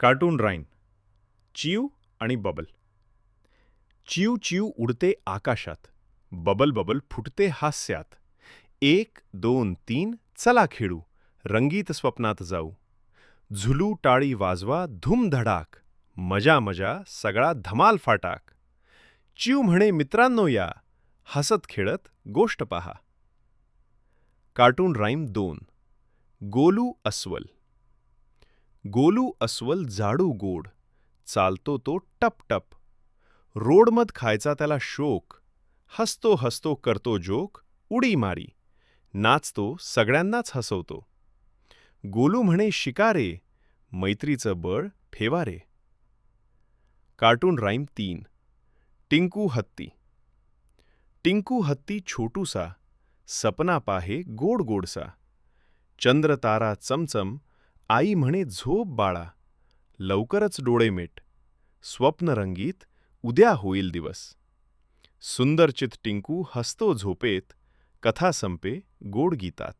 Cartoon rhyme चिव आणि bubble. चिव चिव उडते आकाशात, बबल बबल फुटते हास्यात. 1, 2, 3 चला खेळू, रंगीत स्वप्नात जाऊ. झुलू टाळी वाजवा धूमधडाक, मजा मजा सगळा धमाल फाटाक. चिव म्हणे मित्रांनो या, हसत खेळत गोष्ट पहा. Cartoon rhyme 2. गोलू अस्वल. गोलू अस्वल जाडू गोड, चालतो तो टप टप. रोडमध खायचा त्याला शोक, हसतो हसतो करतो जोक, उडी मारी. नाचतो सगळ्यांनाच हसवतो. गोलू म्हणे शिकारे, मैत्रीचं बळ ठेवारे. Cartoon rhyme 3. टिंकू हत्ती. टिंकू हत्ती छोटूसा, सपना पाहे गोड गोडसा. चंद्र तारा चमचम, आई म्हणे झोप बाळा. लवकरच डोळे मिट, स्वप्न रंगीत उद्या होईल दिवस. सुंदरचित टिंकू हसतो झोपेत, कथा संपे गोड गीतात.